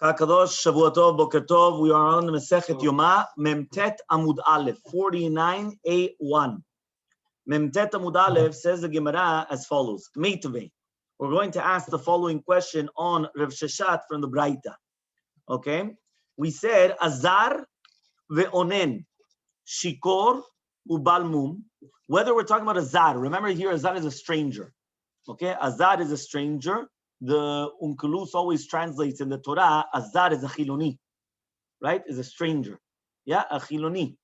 Kakadosh, Shavua Tov, Boker Tov. We are on the Masechet Yoma, Memtet Amud Aleph, 49a1. Memtet Amud Aleph says the Gemara as follows. Meitve. We're going to ask the following question on Rav Sheshat from the Braita. Okay? We said, Azar ve'onen, Shikor ubalmum. Whether we're talking about Azar, remember here Azar is a stranger. Okay? Azar is a stranger. The Unkelus always translates in the Torah, Azar is a Chiloni, right? Is a stranger. Yeah, a Chiloni.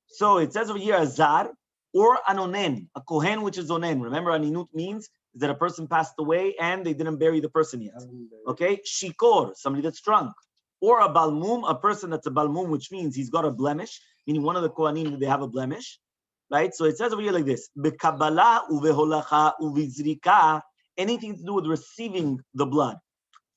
So it says over here, Azar, or an onen, a Kohen which is onen. Remember, aninut means that a person passed away and they didn't bury the person yet. Okay? Shikor, somebody that's drunk. Or a balmum, a person that's a balmum, which means he's got a blemish, meaning one of the Kohanim, they have a blemish. Right? So it says over here like this, Bekabbalah uveholacha uvizrika, anything to do with receiving the blood,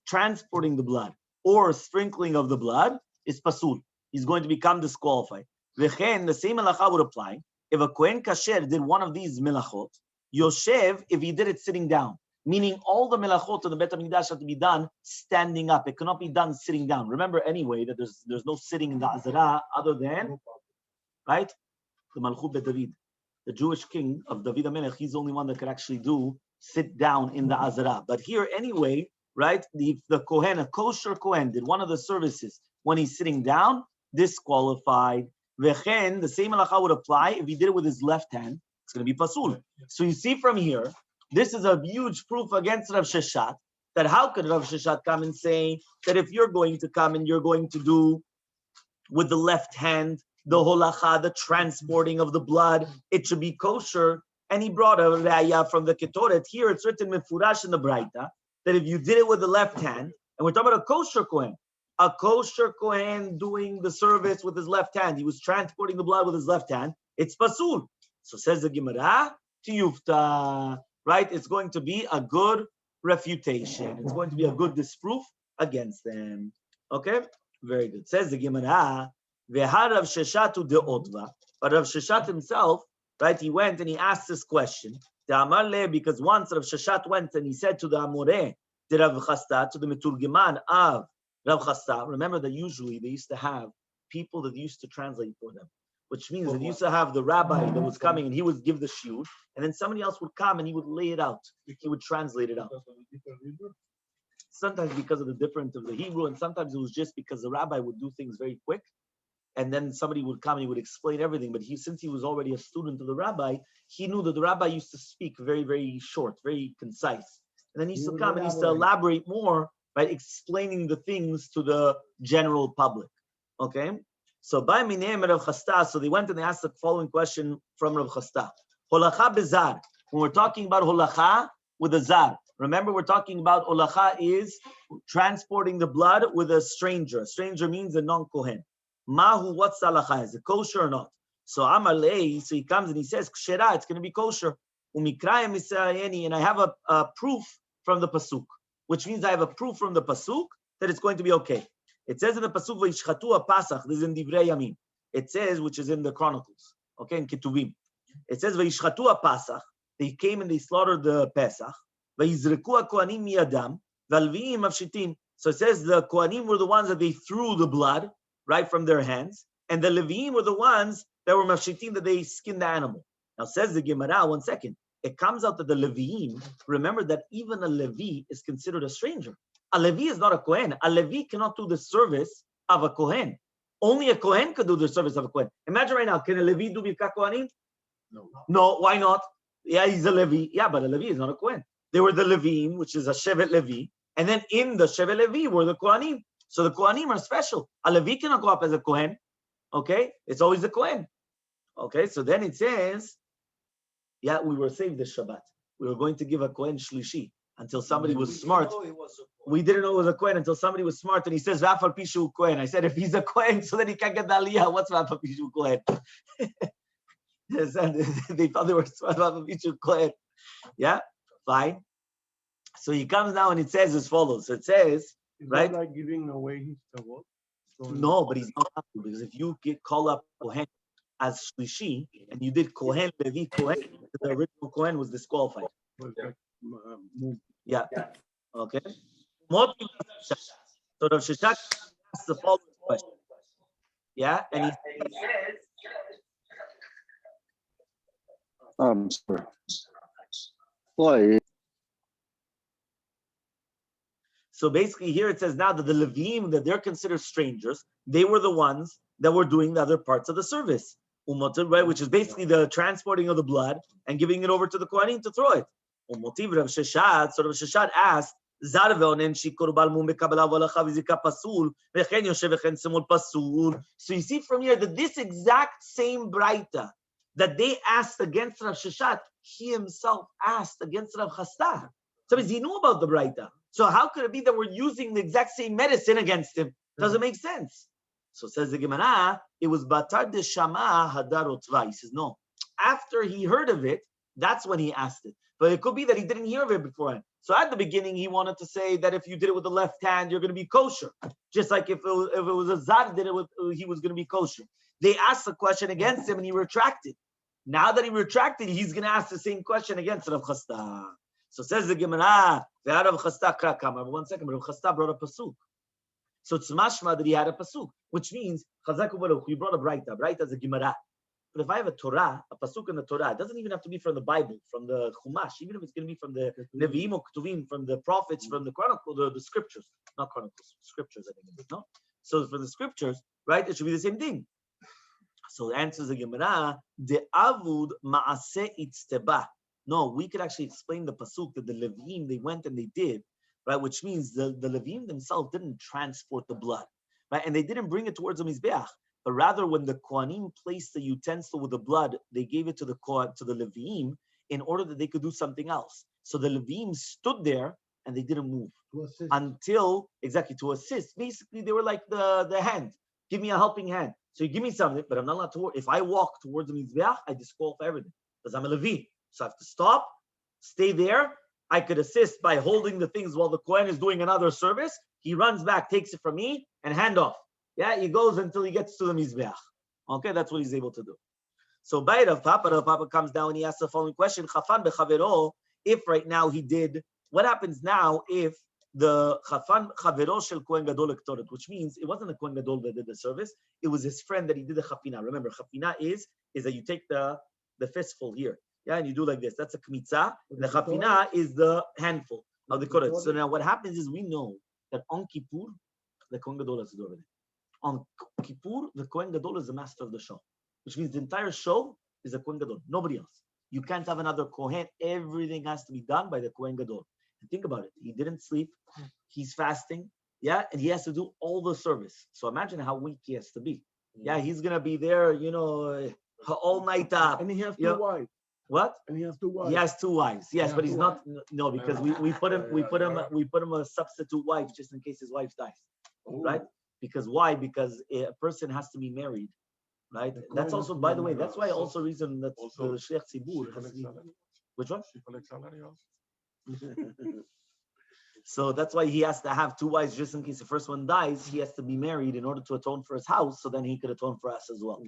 transporting the blood, or sprinkling of the blood is pasul. He's going to become disqualified. V'chen, the same melacha would apply. If a kohen kasher did one of these melachot, yoshev, if he did it sitting down, meaning all the melachot of the Bet HaMikdash have to be done standing up. It cannot be done sitting down. Remember anyway that there's no sitting in the Azara other than, right, the Malchut Bet David. The Jewish king of David HaMelech, he's the only one that could actually sit down in the Azara. But here anyway, right, the Kohen, a kosher Kohen, did one of the services when he's sitting down, disqualified. Vechen, the same halacha would apply if he did it with his left hand, it's going to be pasul. So you see from here, this is a huge proof against Rav Sheshat, that how could Rav Sheshat come and say that if you're going to come and you're going to do with the left hand, the holacha, the transporting of the blood, it should be kosher. And he brought a raya from the Ketoret. Here it's written mefurash in the Braita that if you did it with the left hand, and we're talking about a kosher Kohen doing the service with his left hand, he was transporting the blood with his left hand, it's pasul. So says the Gemara, tiyufta, right? It's going to be a good refutation. It's going to be a good disproof against them. Okay? Very good. Says the Gemara, Veha Rav Sheshatu de'odva. But Rav Sheshat himself, right, he went and he asked this question. Because once Rav Sheshat went and he said to the Amoreh, to Rav Chasta, to the Meturgeman of Rav Chasta, remember that usually they used to have people that used to translate for them, which means that they used to have the rabbi that was coming and he would give the shiur, and then somebody else would come and he would lay it out. He would translate it out. Sometimes because of the difference of the Hebrew, and sometimes it was just because the rabbi would do things very quick. And then somebody would come and he would explain everything. But since he was already a student of the rabbi, he knew that the rabbi used to speak very, very short, very concise. And then he used to come and he used to elaborate more by explaining the things to the general public. Okay? So by Mineh Rav Chasta, so they went and they asked the following question from Rav Chasta. Holacha bezar. When we're talking about holacha with a zar, remember we're talking about holacha is transporting the blood with a stranger. A stranger means a non-kohen. Mahu, what's the halacha? Is it kosher or not? So Amalei, so he comes and he says, Kshera, it's going to be kosher. Umikraya misayeni, and I have a proof from the pasuk, which means I have a proof from the pasuk that it's going to be okay. It says in the pasuk, Vayishchatu Pasach, this is in Divrei Yamim. It says, which is in the Chronicles, okay, in Ketuvim. It says, Vayishchatu Pasach, they came and they slaughtered the Pesach. Vayizreku Kohanim miyadam, Valviim Avshitim. So it says the Kohanim were the ones that they threw the blood, right, from their hands, and the Leviim were the ones that were mafshitim, that they skinned the animal. Now says the Gemara, one second, it comes out that the Leviim, remember that even a Levi is considered a stranger. A Levi is not a Kohen. A Levi cannot do the service of a Kohen. Only a Kohen could do the service of a Kohen. Imagine right now, can a Levi do Birkat Kohanim? No. No, why not? Yeah, he's a Levi. Yeah, but a Levi is not a Kohen. They were the Leviim, which is a Shevet Levi, and then in the Shevet Levi were the Kohanim. So the Kohanim are special. A Levi cannot go up as a Kohen. Okay? It's always the Kohen. Okay? So then it says, yeah, we were saved this Shabbat. We were going to give a Kohen Shlishi until somebody was smart. We didn't know it was a Kohen until somebody was smart and he says, Vafal Pishu Kohen. I said, if he's a Kohen, so then he can't get the Aliyah. What's Vafal Pishu Kohen? They thought they were smart, Vafal Pishu Kohen. Yeah? Fine. So he comes now and it says as follows. So it says, is right? Like giving away his tavot? No, but he's not happy because if you call up Kohen as Shlishi and you did Kohen, Levi, Kohen, the original Kohen was disqualified. Yeah. Yeah. Okay. So Rav Shishak asked the following question. Yeah, and he I'm sorry. Why? So basically here it says now that the Levim, that they're considered strangers, they were the ones that were doing the other parts of the service. Right, which is basically the transporting of the blood and giving it over to the Kohanim to throw it. Rav Sheshat, so Rav Sheshat asked, so you see from here that this exact same Braita that they asked against Rav Sheshat, he himself asked against Rav Chasta. So he knew about the Braita. So how could it be that we're using the exact same medicine against him? Doesn't make sense. So says the Gemara, it was Batar de Shama Hadar Otva. He says, no. After he heard of it, that's when he asked it. But it could be that he didn't hear of it beforehand. So at the beginning, he wanted to say that if you did it with the left hand, you're going to be kosher. Just like if it was a Zad did it with, he was going to be kosher. They asked the question against him and he retracted. Now that he retracted, he's going to ask the same question against Rav Chasta. So says the Gemara, Rav Chasta kra kama. One second, Rav Chasta brought a pasuk. So it's mashma that he had a pasuk, which means Chazaku Baruch, you brought a Braita. Braita is a Gemara. But if I have a Torah, a pasuk in the Torah, it doesn't even have to be from the Bible, from the Chumash, even if it's going to be from the Nevi'im or Ketuvim, from the prophets, from the Chronicle, the scriptures, not Chronicles, scriptures, I think it is, no? So for the scriptures, right, it should be the same thing. So the answer is the Gemara, de avud ma'aseh itzteba. No, we could actually explain the pasuk that the Levim, they went and they did, right? Which means the Levim themselves didn't transport the blood, right? And they didn't bring it towards the Mizbeach, but rather when the Kohanim placed the utensil with the blood, they gave it to the Levim in order that they could do something else. So the Levim stood there and they didn't move until, exactly, to assist. Basically, they were like the hand. Give me a helping hand. So you give me something, but I'm not allowed to work. If I walk towards the Mizbeach, I disqualify everything because I'm a Levi. So I have to stop, stay there. I could assist by holding the things while the Kohen is doing another service. He runs back, takes it from me, and hand off. Yeah, he goes until he gets to the Mizbeach. Okay, that's what he's able to do. So Rav Papa comes down and he asks the following question: Chafan bechavero. If right now he did, what happens now if the Chafan chavero shel Kohen Gadol ektoret, which means it wasn't the Kohen Gadol that did the service, it was his friend that he did the chafina. Remember, chafina is that you take the fistful here. Yeah, and you do like this. That's a kmitza. The chafina is the handful of the koret. So now what happens is we know that on Kippur, the Kohen Gadol has to do everything. On Kippur, the Kohen Gadol is the master of the show, which means the entire show is a Kohen Gadol, nobody else. You can't have another Kohen. Everything has to be done by the Kohen Gadol. And think about it. He didn't sleep. He's fasting. Yeah, and he has to do all the service. So imagine how weak he has to be. Yeah, he's going to be there, all night up. And he has two wives. What? And he has two wives. He has two wives. Yes, but he's not. No, because we put him a substitute wife just in case his wife dies, right? Because why? Because a person has to be married, right? That's also, by the way, that's why also reason that the Sheikh Tzibur has to be. Which one? So that's why he has to have two wives just in case the first one dies. He has to be married in order to atone for his house, so then he could atone for us as well.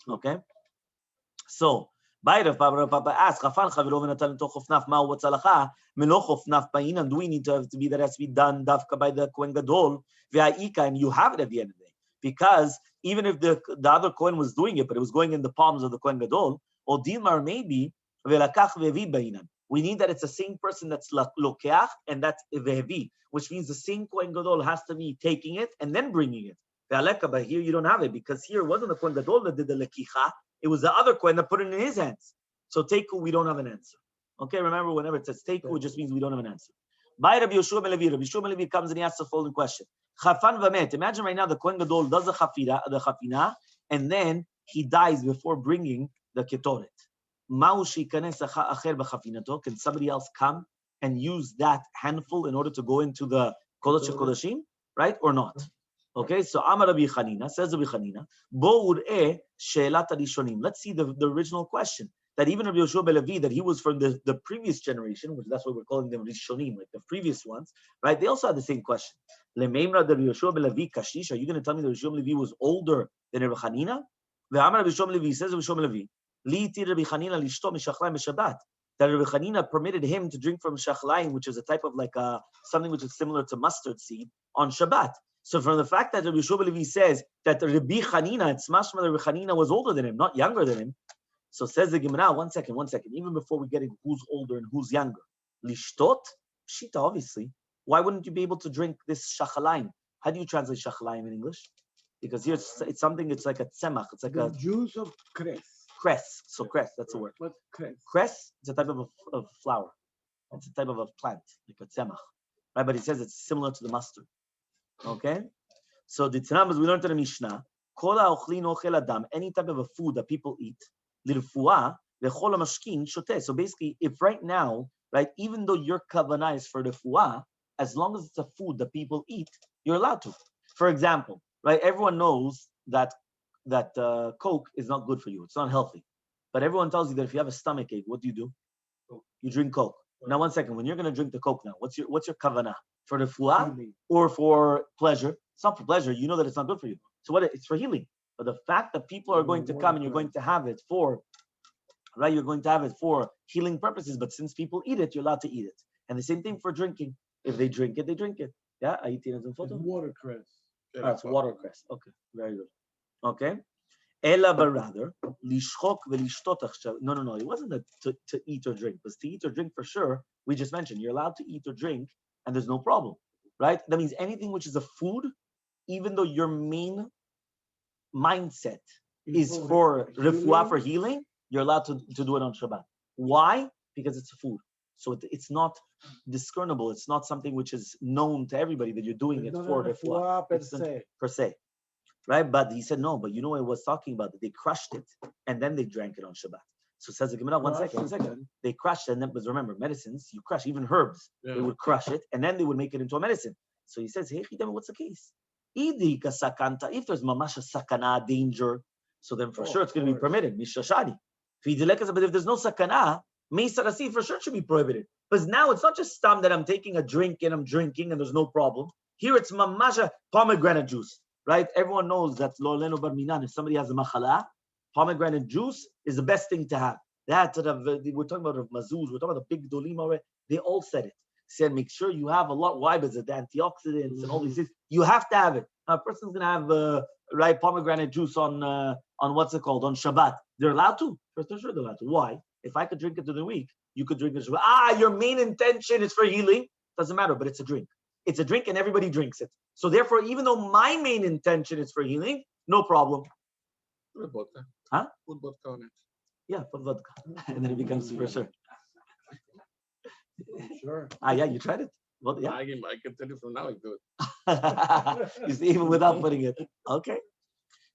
Okay. So. Rav Papa asked, do we need to be that has to be done dafka by the Kohen Gadol? And you have it at the end of the day. Because even if the other Kohen was doing it, but it was going in the palms of the Kohen Gadol, or Dilmar maybe, we need that it's the same person that's lokeach and that's vehevi, which means the same Kohen Gadol has to be taking it and then bringing it. But here you don't have it, because here it wasn't the Kohen Gadol that did the lekicha. It was the other Kohen that put it in his hands. So teiku, we don't have an answer. Okay, remember, whenever it says teiku, it just means we don't have an answer. By Rabbi Yeshua ben Levi, Rabbi Yeshua ben Levi comes and he asks the following question. Chafan v'met. Imagine right now the Kohen Gadol does the chafina, and then he dies before bringing the ketoret. Ma'u sheikanes acher b'chafinato. Can somebody else come and use that handful in order to go into the kodesh kodashim, right, or not? Okay, so Amar Rabbi Chanina, says Rabbi Chanina, Bo ur'eh she'elat harishonim. Let's see the original question. That even Rabbi Yeshua ben Levi, that he was from the previous generation, which that's why we're calling them Rishonim, like the previous ones, right? They also had the same question. Lemeimra Rabbi Yeshua ben Levi kashish. Are you going to tell me that Rabbi Yeshua ben Levi was older than Rabbi Chanina? The Amar Rabbi Yeshua ben Levi, says Rabbi Yeshua ben Levi, Li iti Rabbi Chanina lishto mishachlayim b'Shabbat. that Rabbi Chanina permitted him to drink from shachlayim, which is a type of like something which is similar to mustard seed, on Shabbat. So from the fact that Rabbi Yeshua Levi says that Rabbi Chanina, it's mashma that Rabbi Chanina was older than him, not younger than him. So says the Gemara, one second, even before we get into who's older and who's younger. Lishtot, pshita, obviously. Why wouldn't you be able to drink this shachlayim? How do you translate shachlayim in English? Because here it's something, it's like a tzemach, it's like the juice of cress. Cress. So cress, that's the word. What cress? Cress is a type of flower. It's a type of a plant, like a tzemach. Right? But he says it's similar to the mustard. Okay? So the Tanam, we learned in the Mishnah, Kol ha'ochlin ochel adam, any type of a food that people eat, l'refuah, v'chol ha'mashkin shoteh. So basically, if right now, right, even though your kavanah is for the refuah, as long as it's a food that people eat, you're allowed to. For example, right, everyone knows that Coke is not good for you. It's not healthy. But everyone tells you that if you have a stomach ache, what do? You drink Coke. Now, one second. When you're going to drink the Coke now, what's your kavanah? For the fuah or for pleasure? It's not for pleasure. You know that it's not good for you. So it's for healing. But the fact that people are going to come and you're going to have it for, right? You're going to have it for healing purposes. But since people eat it, you're allowed to eat it. And the same thing for drinking. If they drink it, they drink it. Yeah, I eat it as a photo. Watercress. That's watercress. Okay, very good. Okay. Ella, but rather, lishchok velishtot. No. It wasn't to eat or drink. Because to eat or drink for sure, we just mentioned you're allowed to eat or drink, and there's no problem, right? That means anything which is a food, even though your main mindset is for refuah, for healing, you're allowed to do it on Shabbat. Why? Because it's a food. So it's not discernible. It's not something which is known to everybody that you're doing it for refuah per se. Right? But he said, no, but you know what I was talking about? That they crushed it and then they drank it on Shabbat. So it says the Gemara, one second. They crushed it, and then, because remember, medicines, you crush, even herbs, they would crush it, and then they would make it into a medicine. So he says, hey, what's the case? If there's mamash a sakana, danger, so then for sure it's going to be permitted. Mishashadi. But if there's no sakana, Meisarasi for sure should be prohibited. Because now it's not just stam that I'm taking a drink and I'm drinking and there's no problem. Here it's mamasha pomegranate juice. Right? Everyone knows that lo leno bar minan, if somebody has a machala, pomegranate juice is the best thing to have. That we're talking about mazuz, we're talking about the big dolim already. They all said it. Said make sure you have a lot. Why? Because the antioxidants and all these things. You have to have it. Now, a person's gonna have right pomegranate juice on what's it called, on Shabbat. They're allowed to. For sure they're allowed to. Why? If I could drink it during the week, you could drink it. Your main intention is for healing. Doesn't matter, but it's a drink. It's a drink and everybody drinks it. So therefore, even though my main intention is for healing, no problem. Put vodka. Huh? Put vodka on it. Yeah, put vodka. And then it becomes for sure. Sure. Yeah, you tried it? Well, yeah. I can tell you from now I do it. You see, even without putting it. Okay.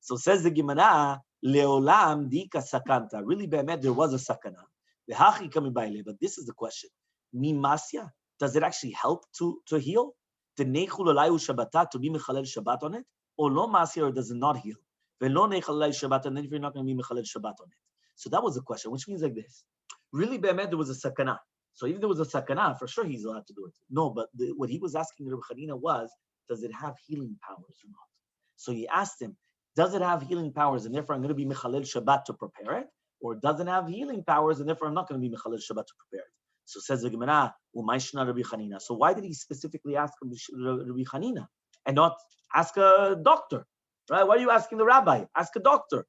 So says the Gemara, Leolam dika sakanta. Really, be'emet, there was a sakana. The hachi coming by, but this is the question. Mi masya? Does it actually help to heal? The nechul alayu shabbata to be mechalel Shabbat on it, or lo masya, or does it not heal? Velo nechul alayu Shabbat, and then if you're not going to be mechalel Shabbat on it. So that was the question, which means like this: really, be'emet, there was a sakana. So if there was a sakana, for sure he's allowed to do it. No, but what he was asking Rabbi Chanina was, does it have healing powers or not? So he asked him, does it have healing powers, and therefore I'm going to be mechalel Shabbat to prepare it, or doesn't have healing powers, and therefore I'm not going to be mechalel Shabbat to prepare it? So says the Gemara, Umayshna Rabbi Chanina. So why did he specifically ask Rabbi Chanina and not ask a doctor? Right? Why are you asking the rabbi? Ask a doctor.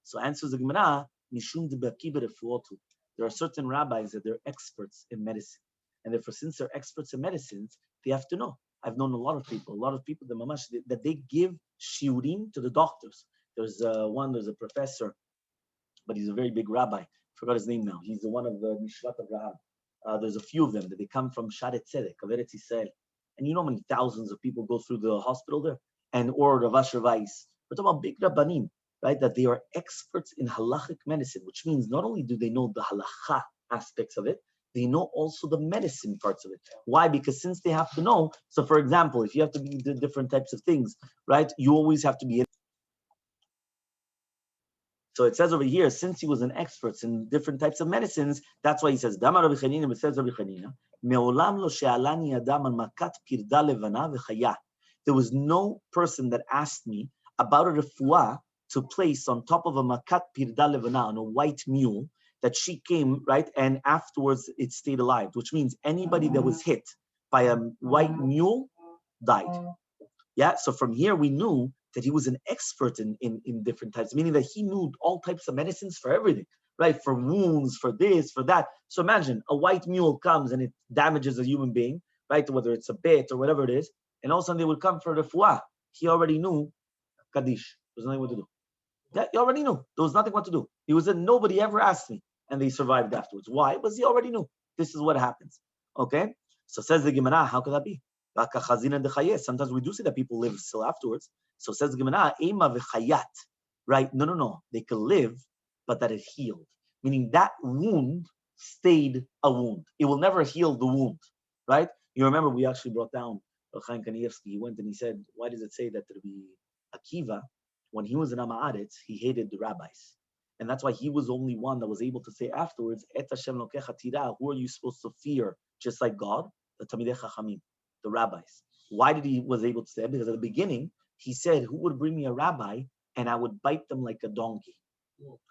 So answers the Gemara, Mishum de Baki berefuotu. There are certain rabbis that they're experts in medicine. And therefore, since they're experts in medicines, they have to know. I've known a lot of people the mamash, that they give shiurim to the doctors. There's a professor, but he's a very big rabbi. I forgot his name now. He's the one of the Mishvat of Rahab. There's a few of them that they come from Sharet Tzedek, of Eretz Yisrael. And you know how many thousands of people go through the hospital there? Or Rav Asher Weiss. We're talking about big rabbanim, right? That they are experts in halachic medicine, which means not only do they know the halacha aspects of it, they know also the medicine parts of it. Why? Because since they have to know, so for example, if you have to be different types of things, right? You always have to be. So it says over here, since he was an expert in different types of medicines, that's why he says, Dama Rabbi Chanina, it says Rabbi Chanina, Me'olam lo she'alani adam al makat pirda levana v'chaya. There was no person that asked me about a refuah to place on top of a makat pirda levana, on a white mule, that she came, right, and afterwards it stayed alive, which means anybody that was hit by a white mule died. Yeah, so from here we knew that he was an expert in different types, meaning that he knew all types of medicines for everything, right? For wounds, for this, for that. So imagine a white mule comes and it damages a human being, right? Whether it's a bit or whatever it is, and all of a sudden they would come for refuah. He already knew Kaddish. There's nothing what to do. Yeah, he already knew. There was nothing what to do. He was in, nobody ever asked me, and they survived afterwards. Why? Because he already knew. This is what happens. Okay? So says the Gemara, how could that be? Sometimes we do see that people live still afterwards. So says the Gemara, Ema v'chayat. Right? No. They could live, but that it healed. Meaning that wound stayed a wound. It will never heal the wound. Right? You remember we actually brought down Chaim Kanievsky. He went and he said, why does it say that Rabbi Akiva, when he was in Amaretz, he hated the rabbis. And that's why he was the only one that was able to say afterwards, Et Hashem lokecha tira, who are you supposed to fear just like God? The Talmidei Chachamim, the rabbis. Why did he was able to say that? Because at the beginning, he said, who would bring me a rabbi and I would bite them like a donkey?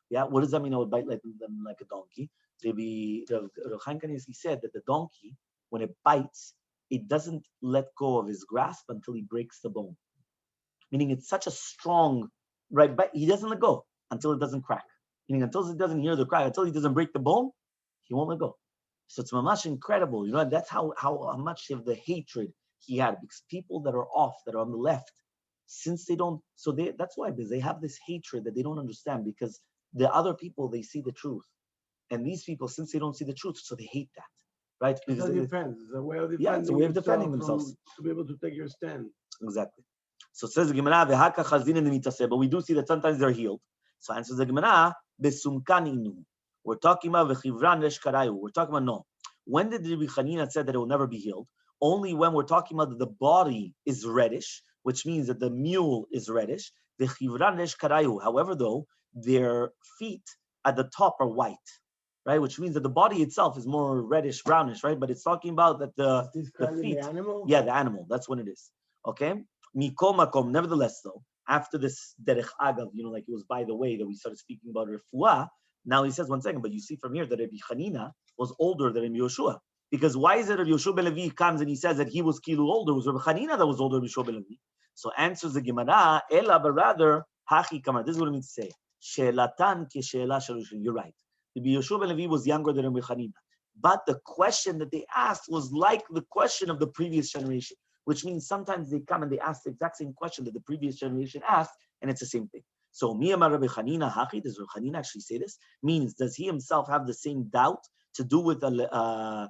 Yeah, what does that mean? I would bite them like a donkey. Rav Chaim Kanievsky said that the donkey, when it bites, it doesn't let go of his grasp until he breaks the bone. Meaning it's such a strong, right, but he doesn't let go until it doesn't crack. Meaning until he doesn't hear the crack, until he doesn't break the bone, he won't let go. So it's mamash incredible. You know, that's how much of the hatred he had. Because people that are off, that are on the left, since they don't, that's why, because they have this hatred that they don't understand, because the other people, they see the truth. And these people, since they don't see the truth, so they hate that. Right? Because it's a way of defending, it's a way of defending themselves. To be able to take your stand. Exactly. So it says the Gemara, but we do see that sometimes they're healed. So answers the Gemara, we're talking about we're talking about no. When did Rabbi Chanina said that it will never be healed? Only when we're talking about that the body is reddish, which means that the mule is reddish. However, though, their feet at the top are white, right? Which means that the body itself is more reddish, brownish, right? But it's talking about that the feet. The animal? Yeah, the animal. That's what it is. Okay? Mikol makom. Nevertheless, though, after this derech agav, like it was by the way that we started speaking about refuah, now he says, one second, but you see from here that Rabbi Chanina was older than Rabbi Yoshua. Because why is it Rabbi Yoshua ben Levi comes and he says that he was kilu older? It was Rabbi Chanina that was older than Rabbi Yoshua ben Levi. So answers the Gemara, Ela, but rather, hachi kamar. This is what it means to say. She'elatan ke she'ela shalushim. You're right. Rabbi Yoshua ben Levi was younger than Rabbi Chanina. But the question that they asked was like the question of the previous generation, which means sometimes they come and they ask the exact same question that the previous generation asked, and it's the same thing. So, Miyamar Rabbi Chanina hachi, does Rabbi Chanina actually say this? Means, does he himself have the same doubt to do with a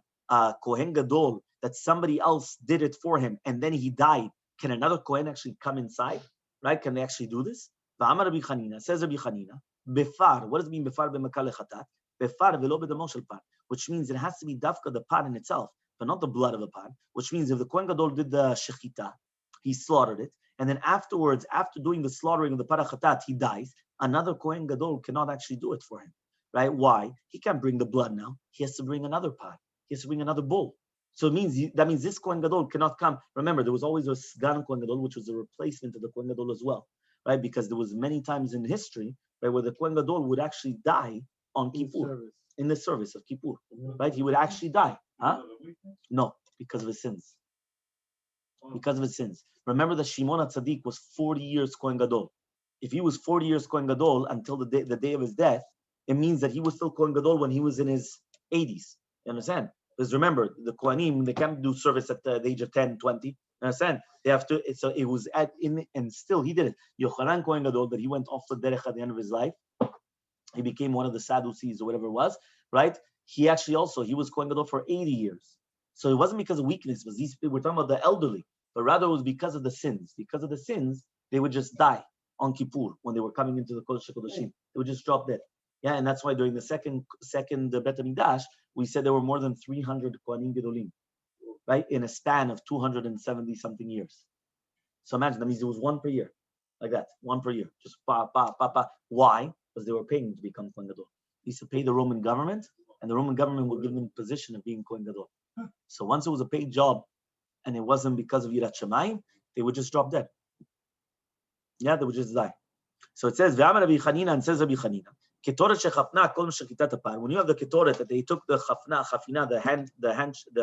Kohen Gadol, that somebody else did it for him, and then he died? Can another Kohen actually come inside? Right? Can they actually do this? V'amar Rabbi Chanina, says Rabbi Chanina, befar, what does it mean befar b'makal lechatat? Befar v'lo b'damo shel par, which means it has to be dafka the par in itself, but not the blood of a par, which means if the Kohen Gadol did the shechita, he slaughtered it, and then afterwards, after doing the slaughtering of the parachatat, he dies, another Kohen Gadol cannot actually do it for him. Right? Why? He can't bring the blood now. He has to bring another par. He has to bring another bull. So it means this Kohen Gadol cannot come. Remember, there was always a Sgan Kohen Gadol, which was a replacement of the Kohen Gadol as well. Right? Because there was many times in history, right, where the Kohen Gadol would actually die on Kippur, in the service of Kippur. Right? He would actually die. Huh? No, because of his sins. Because of his sins. Remember that Shimon HaTzadik was 40 years Kohen Gadol. If he was 40 years Kohen Gadol until the day of his death, it means that he was still Kohen Gadol when he was in his 80s. You understand? Because remember, the Kohanim, they can't do service at the age of 10, 20. You understand? They have to, so it was and still he did it. Yochanan Kohen Gadol, that he went off the derech at the end of his life. He became one of the Sadducees or whatever it was, right? He was Kohen Gadol for 80 years. So it wasn't because of weakness, but we're talking about the elderly, but rather it was because of the sins. Because of the sins, they would just die on Kippur when they were coming into the Kodesh HaKodashim. They would just drop dead. Yeah, and that's why during the second Bet HaMikdash, we said there were more than 300 Kohanim Gedolim, right? In a span of 270 something years. So imagine, that means there was one per year, like that, one per year. Just pa. Why? Because they were paying to become Kohen Gadol. They used to pay the Roman government, and the Roman government would give them the position of being Kohen Gadol. So once it was a paid job, and it wasn't because of Yirat Shamayim, they would just drop dead. Yeah, they would just die. So it says, V'amar Rabbi Chanina, and says Rabbi Chanina, Ketoret shechafna kol shechitat apar. When you have the ketoret that they took the chafina, the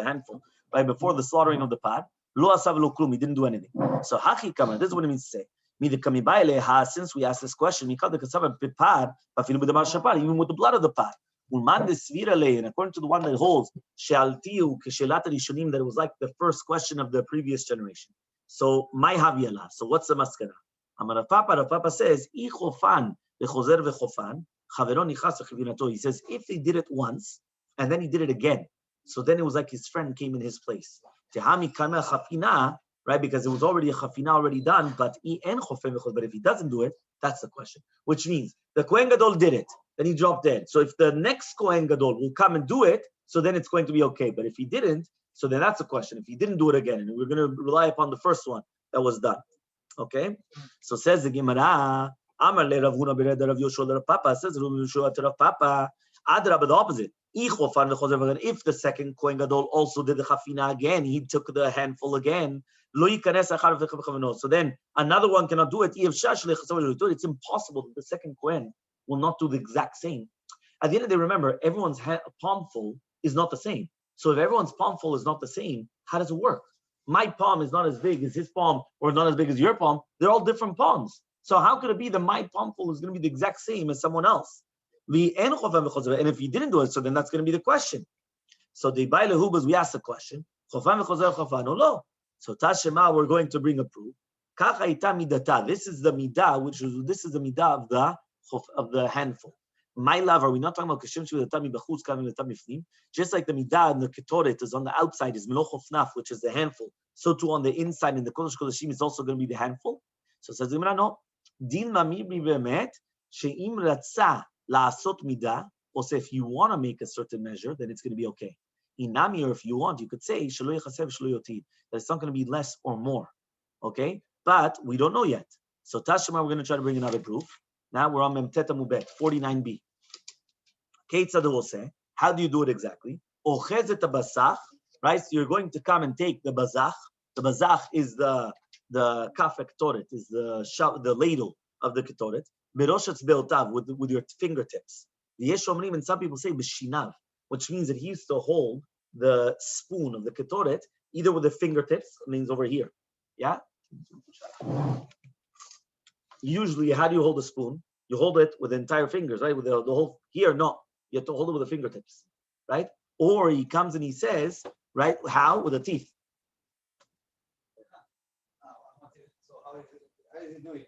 handful, right before the slaughtering of the par, lo asav lo klum. He didn't do anything. So hachi kama. This is what it means to say. Since we asked this question, even with the blood of the par. And according to the one that holds that it was like the first question of the previous generation. So my haviyala. So what's the maskana? Amar Papa says, he says, if they did it once and then he did it again, so then it was like his friend came in his place. Right? Because it was already a chafina already done, but if he doesn't do it, that's the question. Which means the Kohen Gadol did it, then he dropped dead. So if the next Kohen Gadol will come and do it, so then it's going to be okay. But if he didn't, so then that's the question. If he didn't do it again, and we're going to rely upon the first one that was done. Okay? So says the Gemara, Amar le Rav Huna bered Rav Yoshua Rav Papa, says Rav Yoshua to Rav Papa, Adra, but the opposite. If the second Kohen Gadol also did the chafina again, he took the handful again. So then another one cannot do it. It's impossible that the second Kohen will not do the exact same. At the end of the day, remember, everyone's palmful is not the same. So if everyone's palmful is not the same, how does it work? My palm is not as big as his palm, or not as big as your palm. They're all different palms. So how could it be that my palmful is going to be the exact same as someone else? And if he didn't do it, so then that's going to be the question. So the Baile Hubas, we ask the question. So Tashema, we're going to bring a proof. This is the midah of the handful. My love, are we not talking about just like the midah and the ketoret is on the outside, is melochofnaf, which is the handful. So too on the inside in the kodesh kodeshim is also going to be the handful. So says the no. Din mamibri bemet she'im ratza la'asot midah. Also, if you want to make a certain measure, then it's going to be okay. Inami, or if you want, you could say that it's not going to be less or more, okay? But we don't know yet. So Tashema, we're going to try to bring another proof. Now we're on Memtet Amubet 49b. Keitzad will say, how do you do it exactly? Ochezet basach, right? So you're going to come and take the bazach. The bazach is the kaf ketoret, is the ladle of the ketoret. Beroshetz beotav, with your fingertips. The Yeshomrim, and some people say b'shinav, which means that he used to hold the spoon of the ketoret either with the fingertips, means over here, yeah? Usually, how do you hold a spoon? You hold it with the entire fingers, right? With the whole, here, no. You have to hold it with the fingertips, right? Or he comes and he says, right, how? With the teeth. So how is he doing?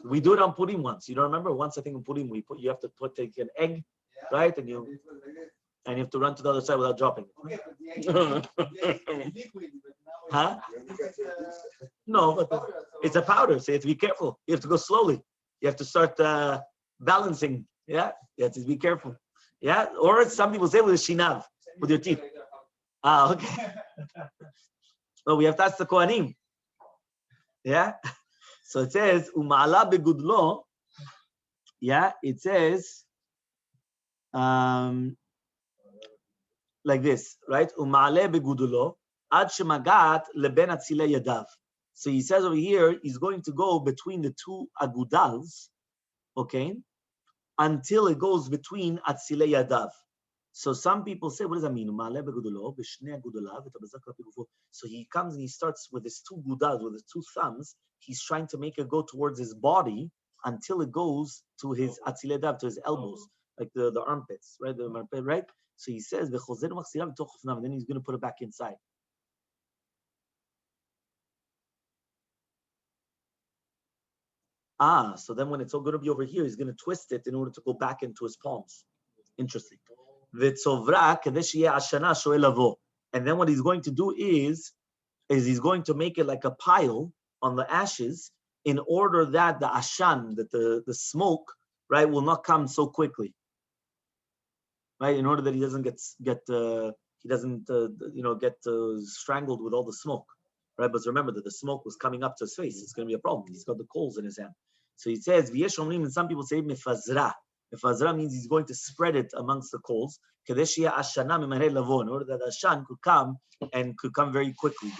We do it on Purim once. You don't remember? Once I think on Purim, you have to take an egg, right? And you have to run to the other side without dropping. Okay, but the egg is liquid, but now no, but it's a powder, so you have to be careful. You have to go slowly. You have to start balancing. Yeah, you have to be careful. Yeah, or some people say with a shinav, with your teeth. Okay. Well, we have to ask the Kohanim. Yeah. So it says, Uma'ala begudlo. Yeah, it says, like this, right? Uma'ale begudlo, ad shemagat leben atzile yadav. So he says over here, he's going to go between the two agudals, okay, until it goes between atzile yadav. So some people say, what does that mean? So he comes and he starts with his two gudals, with his two thumbs. He's trying to make it go towards his body until it goes to his atzile yadav, to his elbows, like the armpits, right? The armpit, right? So he says, and then he's going to put it back inside. So then when it's all going to be over here, he's going to twist it in order to go back into his palms. Interesting. And then what he's going to do is he's going to make it like a pile on the ashes in order that the ashan, that the smoke, right, will not come so quickly. Right, in order that he doesn't get strangled with all the smoke. Right, but remember that the smoke was coming up to his face. It's going to be a problem. He's got the coals in his hand. So he says, and some people say mefazra. Mefazra means he's going to spread it amongst the coals. In order that Ashan could come and could come very quickly.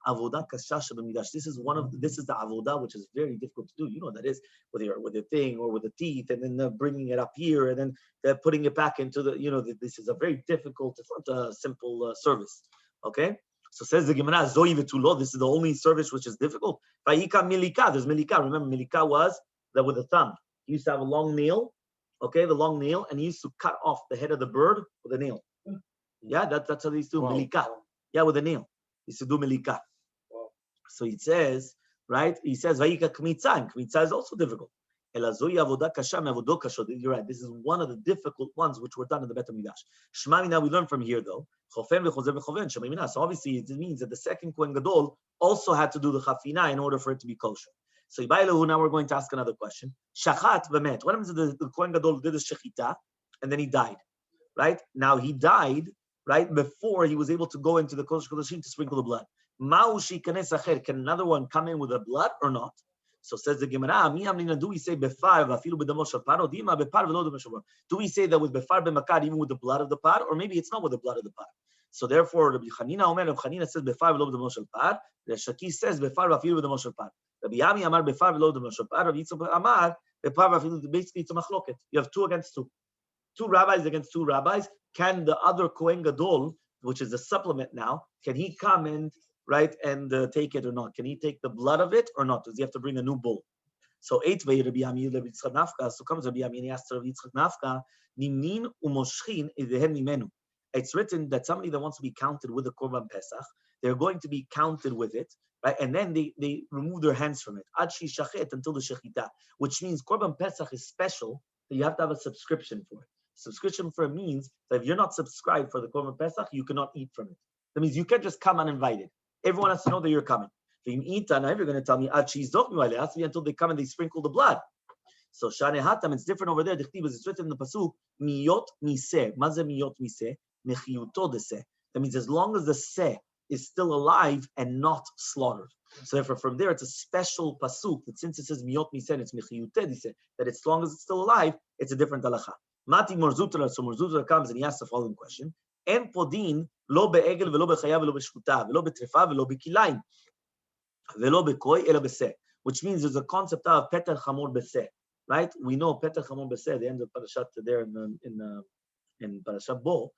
avodah kasha shebamidash. This is the avodah which is very difficult to do. You know what that is with your thing or with the teeth, and then bringing it up here, and then putting it back into the. This is a very difficult. It's not a simple service. Okay. So says the Gemara, Zoi v'tulo. This is the only service which is difficult. Vayika milika. There's milika. Remember, milika was that with a thumb. He used to have a long nail. Okay, the long nail, and he used to cut off the head of the bird with a nail. Yeah, that's how they used to do milika. Yeah, with a nail. He used to do milika. So it says, right? He says, Vayika kmitza, and kmitza is also difficult. You're right. This is one of the difficult ones which were done in the Bet HaMikdash. Shmami, now we learn from here though. So obviously it means that the second Kohen Gadol also had to do the chafina in order for it to be kosher. So now we're going to ask another question. Shachat v'met. What happens if the Kohen Gadol did the shechita and then he died? Right? Now he died, right, before he was able to go into the Kodesh Kodashim to sprinkle the blood. Can another one come in with the blood or not? So says the Gemara, do we say befar v'afilu b'damo shel par, or dima befar v'lo damo shel par? Do we say that with befar b'makar, even with the blood of the par, or maybe it's not with the blood of the par? So therefore, Rabbi Chanina says befar v'lo b'damo shel par. Rabbi Shaki says befar v'afilu b'damo shel par. Rabbi Yami amar befar v'lo b'damo shel par. Rabbi Yitzchak amar befar v'afilu. Basically, it's a machloket. You have 2 against 2. 2 rabbis against 2 rabbis. Can the other Kohen Gadol, which is a supplement now, can he come and take it or not? Can he take the blood of it or not? Does he have to bring a new bull? So Eitvei Rabbi Yami Rabbi Yitzchak Nafka. So comes Rabbi Yami and he asks Rabbi Yitzchak Nafka, Nimnin umoshchin idehen mimenu. It's written that somebody that wants to be counted with the Korban Pesach, they're going to be counted with it, right? And then they remove their hands from it. Ad shishachet, until the shechita, which means Korban Pesach is special, that you have to have a subscription for it. Subscription for it means that if you're not subscribed for the Korban Pesach, you cannot eat from it. That means you can't just come uninvited. Everyone has to know that you're coming. Now if you're going to tell me, it has to be until they come and they sprinkle the blood. So Shane Hatam, it's different over there. It's written in the Pasuk, Miyot Miseh. Maze Miyot Miseh, Mechiyuto Deseh. That means as long as the Seh is still alive and not slaughtered. So therefore from there, it's a special Pasuk that since it says Miyot Miseh, it's Mechiyute Deseh, that as long as it's still alive, it's a different halacha. Mati Morzutra, so Morzutra comes and he asks the following question. En podin lo be'egel velo bechaya velo b'shkuta velo betrefa velo bekilayim velo bekoy ela beseh, which means there's a concept of peter chamor beseh, right? We know peter chamor beseh, the end of parashat there in parashat Bo.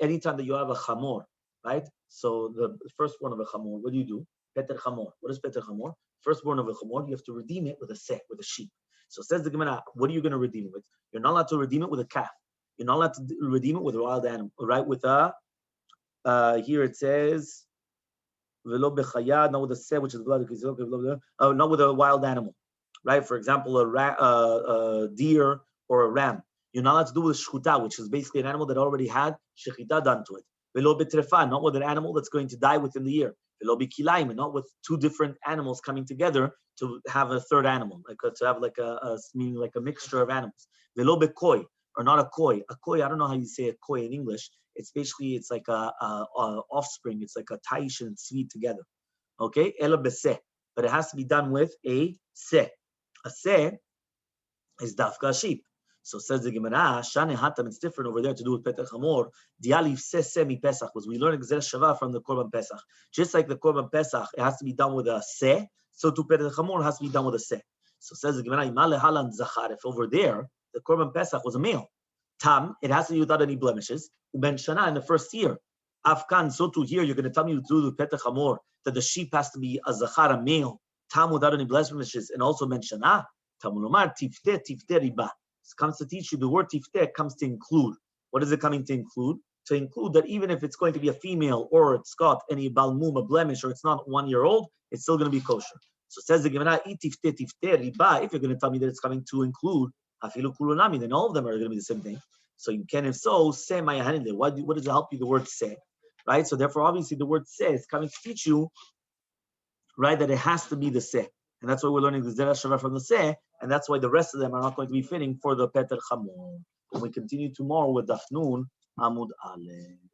Anytime that you have a chamor, right? So the first one of a chamor, what do? Peter chamor. What is peter chamor? Firstborn of a chamor, you have to redeem it with a seh, with a sheep. So says the Gemara, what are you going to redeem it with? You're not allowed to redeem it with a calf. You're not allowed to redeem it with a wild animal, right? With here it says, not with a seh, which is blood, not with a wild animal, right? For example, a deer or a ram. You're not allowed to do with shchuta, which is basically an animal that already had shechita done to it. Velo betrefa, not with an animal that's going to die within the year. Velo bekilayim, not with 2 different animals coming together to have a third animal, to have meaning like a mixture of animals. Velo bekoy, or not a koi. A koi, I don't know how you say a koi in English. It's like a offspring. It's like a taish and tzvi together. Okay? Ela beseh. But it has to be done with a seh. A seh is dafka sheep. So says the Gemara, Shane Hatam, it's different over there to do with Peter Chamor. Dialif seh mi Pesach, was we learn Gzer Shava from the Korban Pesach. Just like the Korban Pesach, it has to be done with a seh, so to Peter Chamor has to be done with a seh. So says the Gemara, Imale Halan Zachar, if over there, the Korban Pesach was a male. Tam, it has to be without any blemishes. Uben Shana, in the first year. Afkan, so to here, you're going to tell me to do the Petah Chamor, that the sheep has to be a Zachar, a male. Tam, without any blemishes, and also Ben Shana. Tamulomar, Tifte Riba. It comes to teach you, the word Tifte comes to include. What is it coming to include? To include that even if it's going to be a female, or it's got any balmum, a blemish, or it's not 1 year old, it's still going to be kosher. So says the Gemara, Tifte Riba, if you're going to tell me that it's coming to include, Afilu kulunami, then all of them are going to be the same thing. So you can, if so, say mayahaninde. What does it help you? The word say, right? So therefore, obviously, the word say is coming to teach you, right, that it has to be the say, and that's why we're learning the zera shava from the say, and that's why the rest of them are not going to be fitting for the peter chamor. And we continue tomorrow with Daf Nun Amud Aleph.